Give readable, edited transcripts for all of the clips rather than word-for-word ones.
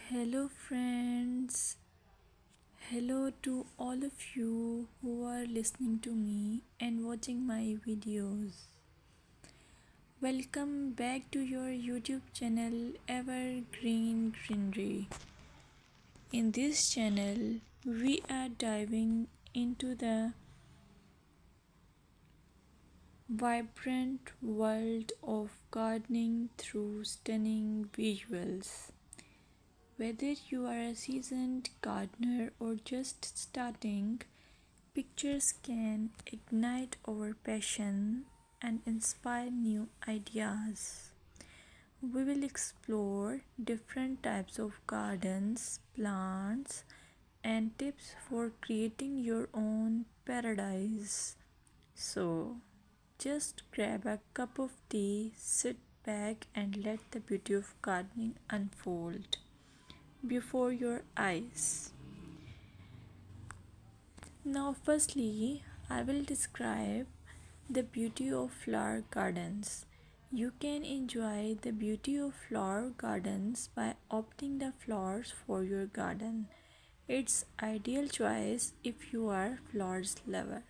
Hello, friends. Hello to all of you who are listening to me and watching my videos. Welcome back to your YouTube channel Evergreen Greenery. In this channel, we are diving into the vibrant world of gardening through stunning visuals. Whether you are a seasoned gardener or just starting, pictures can ignite our passion and inspire new ideas. We will explore different types of gardens, plants, and tips for creating your own paradise. So, just grab a cup of tea, sit back, and let the beauty of gardening unfold before your eyes. Now, firstly, I will describe the beauty of flower gardens. You can enjoy the beauty of flower gardens by opting the flowers for your garden. It's ideal choice if you are flowers lover.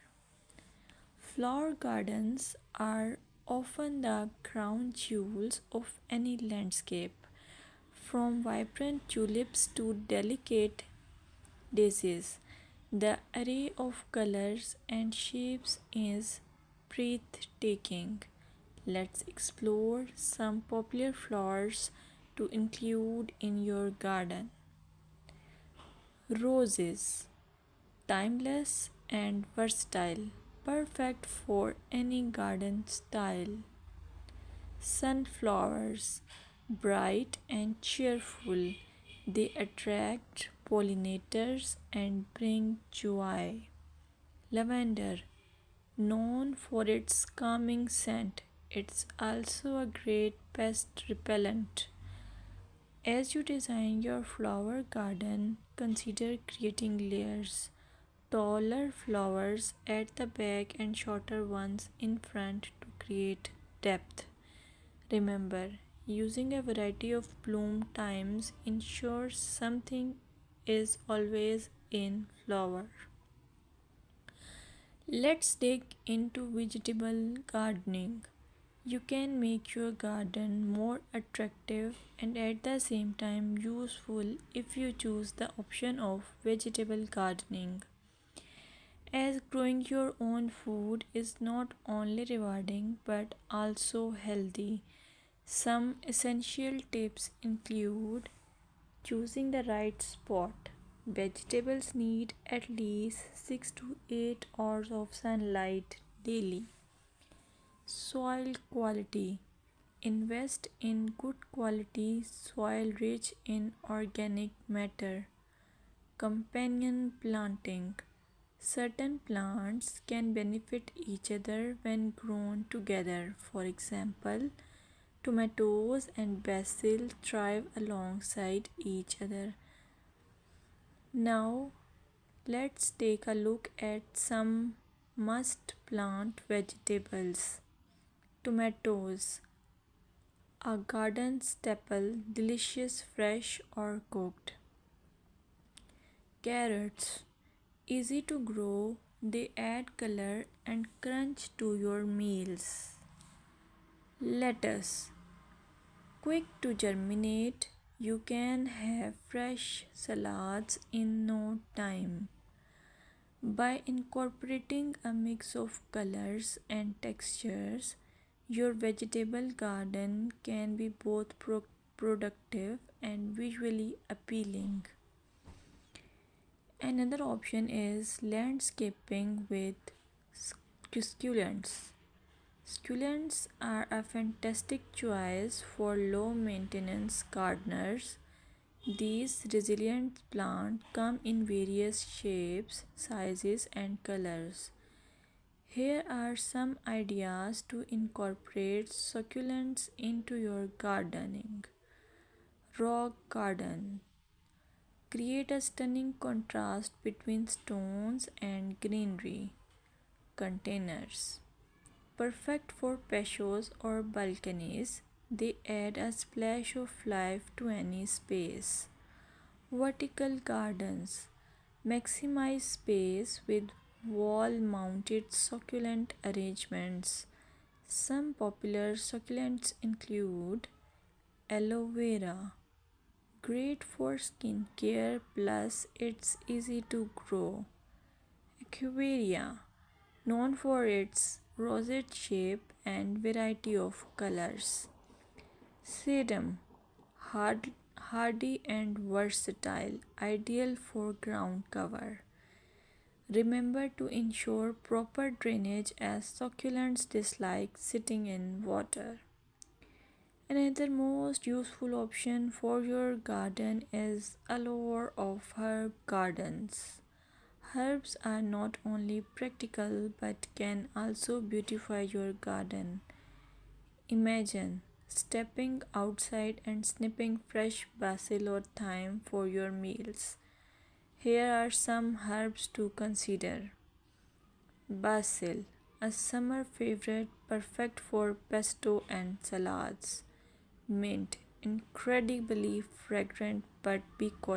Flower gardens are often the crown jewels of any landscape, from vibrant tulips to delicate daisies. The array of colors and shapes is breathtaking. Let's explore some popular flowers to include in your garden. Roses, timeless and versatile, perfect for any garden style. Sunflowers, bright and cheerful, they attract pollinators and bring joy. Lavender, known for its calming scent, it's also a great pest repellent. As you design your flower garden, consider creating layers. Taller flowers at the back and shorter ones in front to create depth. Remember, using a variety of bloom times ensures something is always in flower. Let's dig into vegetable gardening. You can make your garden more attractive and at the same time useful if you choose the option of vegetable gardening. As growing your own food is not only rewarding but also healthy. Some essential tips include choosing the right spot. Vegetables need at least 6 to 8 hours of sunlight daily. Soil quality. Invest in good quality soil rich in organic matter. Companion planting. Certain plants can benefit each other when grown together. For example, tomatoes and basil thrive alongside each other. Now, let's take a look at some must plant vegetables. Tomatoes, a garden staple, delicious fresh or cooked. Carrots, easy to grow, they add color and crunch to your meals. Lettuce, quick to germinate, you can have fresh salads in no time. By incorporating a mix of colors and textures, your vegetable garden can be both productive and visually appealing. Another option is landscaping with succulents. Succulents are a fantastic choice for low maintenance gardeners. These resilient plants come in various shapes, sizes, and colors. Here are some ideas to incorporate succulents into your gardening. Rock garden. Create a stunning contrast between stones and greenery. Containers. Perfect for patios or balconies, they add a splash of life to any space. Vertical gardens maximize space with wall mounted succulent arrangements. Some popular succulents include aloe vera, great for skin care plus it's easy to grow. Equivarium, known for its rosette shape and variety of colors. Sedum, hardy and versatile, ideal for ground cover. Remember to ensure proper drainage as succulents dislike sitting in water. Another most useful option for your garden is allure of herb gardens. Herbs are not only practical but can also beautify your garden. Imagine stepping outside and snipping fresh basil or thyme for your meals. Here are some herbs to consider. Basil, a summer favorite perfect for pesto and salads. Mint, incredibly fragrant but be cautious.